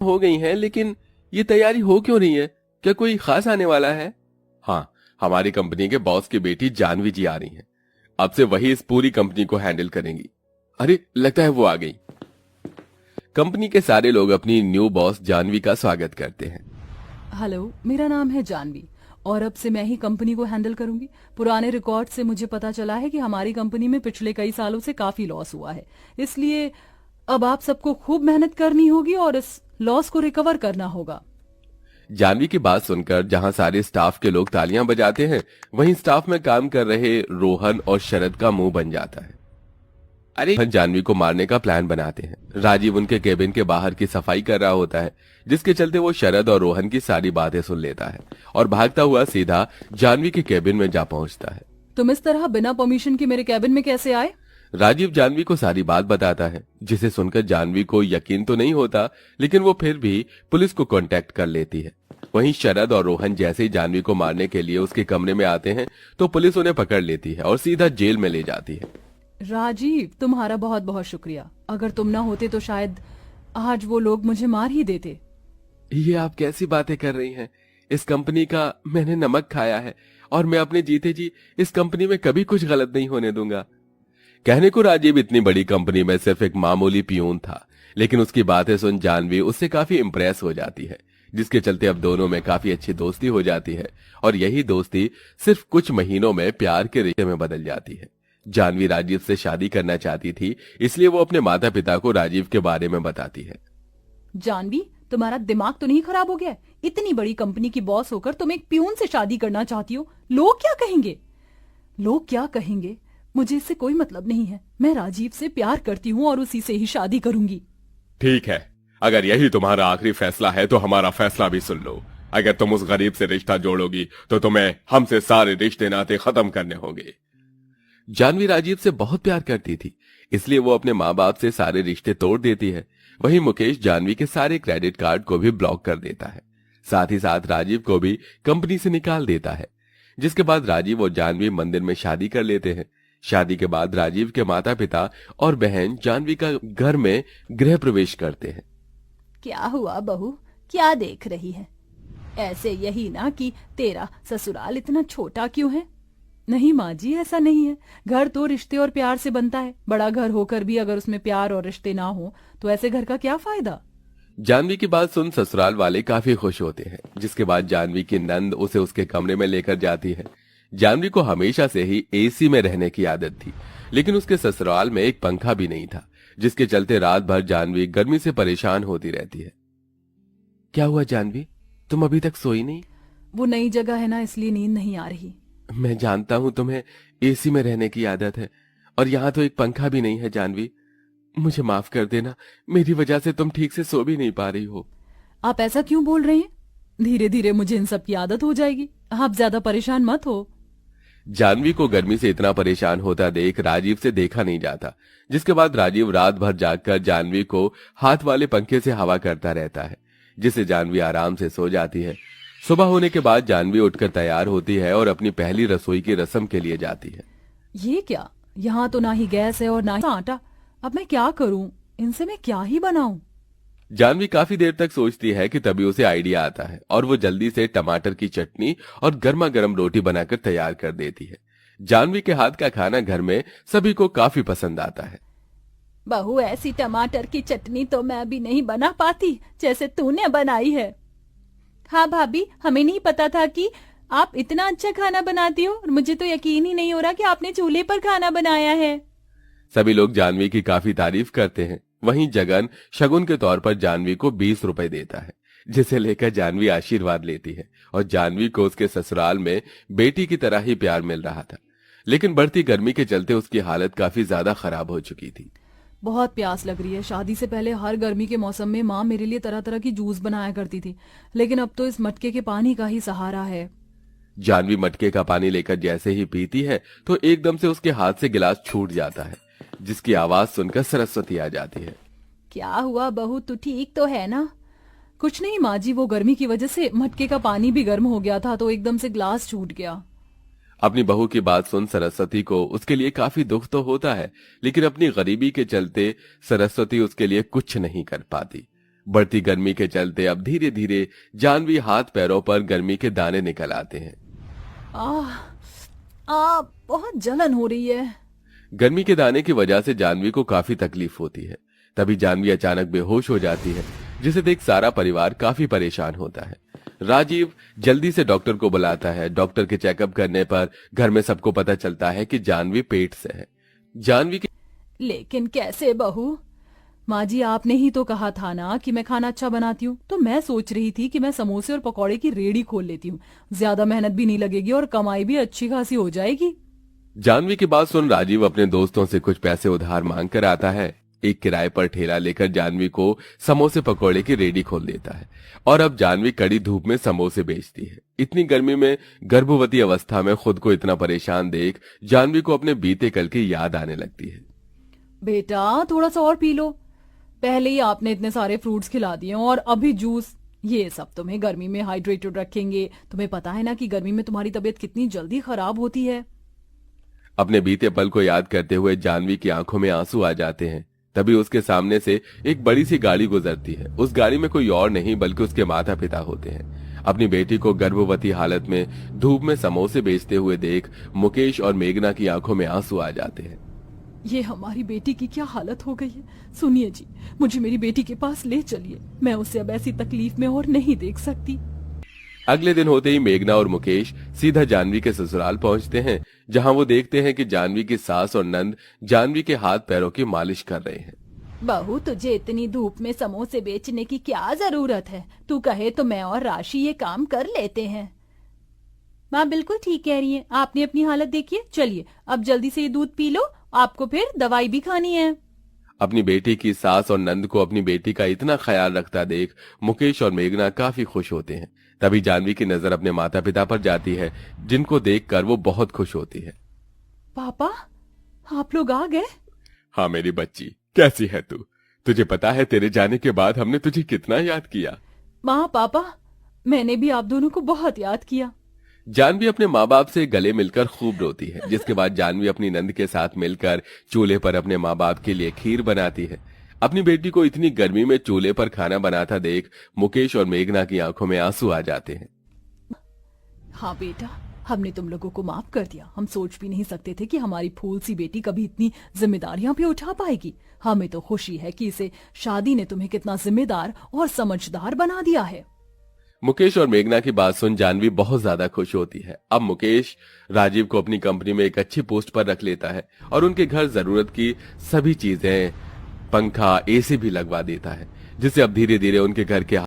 हो गई हैं, लेकिन ये तैयारी हो क्यों रही है? क्या कोई खास आने वाला है? हाँ, हमारी कंपनी के बॉस की बेटी जानवी जी आ रही हैं। अब से वही इस पूरी कंपनी को हैंडल करेंगी। अरे, लगता है वो आ गई। कंपनी के सारे लोग अपनी न्यू बॉस जानवी का स्वागत करते हैं। हेलो, मेरा नाम है जानवी और अब से मैं ही कंपनी को हैंडल करूंगी। पुराने रिकॉर्ड से मुझे पता चला है कि हमारी कंपनी में पिछले कई सालों से काफी लॉस हुआ है, इसलिए अब आप सबको खूब मेहनत करनी होगी और इस लॉस को रिकवर करना होगा। जानवी की बात सुनकर जहां सारे स्टाफ के लोग तालियां बजाते हैं, वहीं स्टाफ में काम कर रहे रोहन और शरद का मुंह बन जाता है। अरे, जानवी को मारने का प्लान बनाते हैं। राजीव उनके केबिन के बाहर की सफाई कर रहा होता है, जिसके चलते वो शरद और रोहन की सारी बातें सुन लेता है और भागता हुआ सीधा जानवी के केबिन में जा पहुंचता है। तुम इस तरह बिना परमिशन के मेरे केबिन में कैसे आए? राजीव जानवी को सारी बात बताता है, जिसे सुनकर जानवी को यकीन तो नहीं होता, लेकिन वो फिर भी पुलिस को कांटेक्ट कर लेती है। वहीं शरद और रोहन जैसे ही जानवी को मारने के लिए उसके कमरे में आते हैं, तो पुलिस उन्हें पकड़ लेती है और सीधा जेल में ले जाती है। राजीव, तुम्हारा बहुत बहुत शुक्रिया। अगर तुम ना होते तो शायद आज वो लोग मुझे मार ही देते। ये आप कैसी बातें कर रही हैं? इस कंपनी का मैंने नमक खाया है और मैं अपने जीते जी इस कंपनी में कभी कुछ गलत नहीं होने दूंगा। कहने को राजीव इतनी बड़ी कंपनी में सिर्फ एक मामूली पियून था, लेकिन उसकी बातें सुन जानवी उससे काफी इंप्रेस हो जाती है, जिसके चलते अब दोनों में काफी अच्छी दोस्ती हो जाती है और यही दोस्ती सिर्फ कुछ महीनों में प्यार के रिश्ते में बदल जाती है। जानवी राजीव से शादी करना चाहती थी, इसलिए वो अपने माता पिता को राजीव के बारे में बताती है। जानवी, तुम्हारा दिमाग तो नहीं खराब हो गया? इतनी बड़ी कंपनी की बॉस होकर तुम एक पियून से शादी करना चाहती हो? लोग क्या कहेंगे? लोग क्या कहेंगे मुझे इससे कोई मतलब नहीं है। मैं राजीव से प्यार करती हूँ और उसी से ही शादी करूंगी। ठीक है, अगर यही तुम्हारा आखिरी फैसला है तो हमारा फैसला भी सुन लो। अगर तुम उस गरीब से रिश्ता जोड़ोगी तो तुम्हें हमसे सारे रिश्ते नाते खत्म करने होंगे। जानवी राजीव से बहुत प्यार करती थी, इसलिए वो अपने माँ बाप से सारे रिश्ते तोड़ देती है। वहीं मुकेश जानवी के सारे क्रेडिट कार्ड को भी ब्लॉक कर देता है, साथ ही साथ राजीव को भी कंपनी से निकाल देता है। जिसके बाद राजीव और जानवी मंदिर में शादी कर लेते हैं। शादी के बाद राजीव के माता पिता और बहन जानवी का घर में गृह प्रवेश करते हैं। क्या हुआ बहू, क्या देख रही है? ऐसे यही ना कि तेरा ससुराल इतना छोटा क्यों है? नहीं माँ जी, ऐसा नहीं है। घर तो रिश्ते और प्यार से बनता है। बड़ा घर होकर भी अगर उसमें प्यार और रिश्ते ना हो तो ऐसे घर का क्या फायदा? जानवी की बात सुन ससुराल वाले काफी खुश होते हैं, जिसके बाद जानवी की नंद उसे उसके कमरे में लेकर जाती है। जानवी को हमेशा से ही एसी में रहने की आदत थी, लेकिन उसके ससुराल में एक पंखा भी नहीं था, जिसके चलते रात भर जानवी गर्मी से परेशान होती रहती है। क्या हुआ जानवी, तुम अभी तक सोई नहीं? वो नई जगह है ना, इसलिए नींद नहीं आ रही। मैं जानता हूँ तुम्हें एसी में रहने की आदत है, और यहाँ तो एक पंखा भी नहीं है। जानवी, मुझे माफ कर देना, मेरी वजह से तुम ठीक से सो भी नहीं पा रही हो। आप ऐसा क्यों बोल रहे हैं? धीरे धीरे मुझे इन सब की आदत हो जाएगी। आप ज्यादा परेशान मत हो। जानवी को गर्मी से इतना परेशान होता देख राजीव से देखा नहीं जाता, जिसके बाद राजीव रात भर जागकर जानवी को हाथ वाले पंखे से हवा करता रहता है, जिससे जानवी आराम से सो जाती है। सुबह होने के बाद जानवी उठकर तैयार होती है और अपनी पहली रसोई की रस्म के लिए जाती है। ये क्या, यहाँ तो ना ही गैस है और ना ही आटा। अब मैं क्या करूं? इनसे मैं क्या ही बनाऊं? जानवी काफी देर तक सोचती है कि तभी उसे आइडिया आता है और वो जल्दी से टमाटर की चटनी और गर्मा गर्म रोटी बनाकर तैयार कर देती है। जानवी के हाथ का खाना घर में सभी को काफी पसंद आता है। बहू, ऐसी टमाटर की चटनी तो मैं अभी नहीं बना पाती जैसे तूने बनाई है। हाँ भाभी, हमें नहीं पता था कि आप इतना अच्छा खाना बनाती हो और मुझे तो यकीन ही नहीं हो रहा कि आपने चूल्हे पर खाना बनाया है। सभी लोग जानवी की काफी तारीफ करते हैं। वहीं जगन शगुन के तौर पर जानवी को 20 रुपए देता है, जिसे लेकर जानवी आशीर्वाद लेती है और जानवी को उसके ससुराल में बेटी की तरह ही प्यार मिल रहा था। लेकिन बढ़ती गर्मी के चलते उसकी हालत काफी ज्यादा खराब हो चुकी थी। बहुत प्यास लग रही है। शादी से पहले हर गर्मी के मौसम में माँ मेरे लिए तरह तरह की जूस बनाया करती थी, लेकिन अब तो इस मटके के पानी का ही सहारा है। जानवी मटके का पानी लेकर जैसे ही पीती है तो एकदम से उसके हाथ से गिलास छूट जाता है, जिसकी आवाज सुनकर सरस्वती आ जाती है। क्या हुआ बहू, तू ठीक तो है ना? कुछ नहीं माँ जी, वो गर्मी की वजह से मटके का पानी भी गर्म हो गया था तो एकदम से ग्लास छूट गया। अपनी बहू की बात सुन सरस्वती को उसके लिए काफी दुख तो होता है, लेकिन अपनी गरीबी के चलते सरस्वती उसके लिए कुछ नहीं कर पाती। बढ़ती गर्मी के चलते अब धीरे धीरे जानवी हाथ पैरों पर गर्मी के दाने निकल आते हैं। बहुत जलन हो रही है। गर्मी के दाने की वजह से जानवी को काफी तकलीफ होती है। तभी जानवी अचानक बेहोश हो जाती है, जिसे देख सारा परिवार काफी परेशान होता है। राजीव जल्दी से डॉक्टर को बुलाता है। डॉक्टर के चेकअप करने पर घर में सबको पता चलता है कि जानवी पेट से है। जानवी की लेकिन कैसे बहू? माँ जी, आपने ही तो कहा था ना कि मैं खाना अच्छा बनाती हूँ, तो मैं सोच रही थी कि मैं समोसे और पकौड़े की रेडी खोल लेती हूँ। ज्यादा मेहनत भी नहीं लगेगी और कमाई भी अच्छी खासी हो जाएगी। जानवी की बात सुन राजीव अपने दोस्तों से कुछ पैसे उधार मांग कर आता है। एक किराए पर ठेला लेकर जानवी को समोसे पकौड़े की रेडी खोल देता है और अब जानवी कड़ी धूप में समोसे बेचती है। इतनी गर्मी में गर्भवती अवस्था में खुद को इतना परेशान देख जानवी को अपने बीते कल की याद आने लगती है। बेटा, थोड़ा सा और पी लो। पहले ही आपने इतने सारे फ्रूट्स खिला दिए और अभी जूस। ये सब तुम्हें गर्मी में हाइड्रेटेड रखेंगे। तुम्हें पता है ना कि गर्मी में तुम्हारी तबीयत कितनी जल्दी खराब होती है। अपने बीते पल को याद करते हुए जानवी की आंखों में आंसू आ जाते हैं। तभी उसके सामने से एक बड़ी सी गाड़ी गुजरती है। उस गाड़ी में कोई और नहीं बल्कि उसके माता पिता होते हैं। अपनी बेटी को गर्भवती हालत में धूप में समोसे बेचते हुए देख मुकेश और मेघना की आंखों में आंसू आ जाते हैं। ये हमारी बेटी की क्या हालत हो गई है। सुनिए जी, मुझे मेरी बेटी के पास ले चलिए। मैं उसे अब ऐसी तकलीफ में और नहीं देख सकती। अगले दिन होते ही मेघना और मुकेश सीधा जानवी के ससुराल पहुंचते हैं, जहां वो देखते हैं कि जानवी की सास और नंद जानवी के हाथ पैरों की मालिश कर रहे हैं। बहू, तुझे इतनी धूप में समोसे बेचने की क्या जरूरत है? तू कहे तो मैं और राशि ये काम कर लेते हैं। माँ बिल्कुल ठीक कह रही है। आपने अपनी हालत देखिए। चलिए अब जल्दी से ये दूध पी लो, आपको फिर दवाई भी खानी है। अपनी बेटी की सास और नंद को अपनी बेटी का इतना ख्याल रखता देख मुकेश और मेघना काफी खुश होते हैं। तभी जानवी की नजर अपने माता पिता पर जाती है, जिनको देखकर वो बहुत खुश होती है। पापा, आप लोग आ गए? हाँ मेरी बच्ची, कैसी है तू? तुझे पता है तेरे जाने के बाद हमने तुझे कितना याद किया। माँ, पापा, मैंने भी आप दोनों को बहुत याद किया। जानवी अपने माँ बाप से गले मिलकर खूब रोती है, जिसके बाद जानवी अपनी नंद के साथ मिलकर चूल्हे पर अपने माँ बाप के लिए खीर बनाती है। अपनी बेटी को इतनी गर्मी में चूल्हे पर खाना बनाता देख मुकेश और मेघना की आंखों में आंसू आ जाते हैं। हाँ बेटा, हमने तुम लोगों को माफ कर दिया। हम सोच भी नहीं सकते थे कि हमारी फूल सी बेटी कभी इतनी जिम्मेदारियां भी उठा पाएगी। हमें तो खुशी है कि इसे शादी ने तुम्हें कितना जिम्मेदार और समझदार बना दिया है। मुकेश और मेघना की बात सुन जानवी बहुत ज्यादा खुश होती है। अब मुकेश राजीव को अपनी कंपनी में एक अच्छी पोस्ट पर रख लेता है और उनके घर जरूरत की सभी चीजें, पंखा, एसी भी लगवा देता है, जिससे अब धीरे धीरे उनके घर के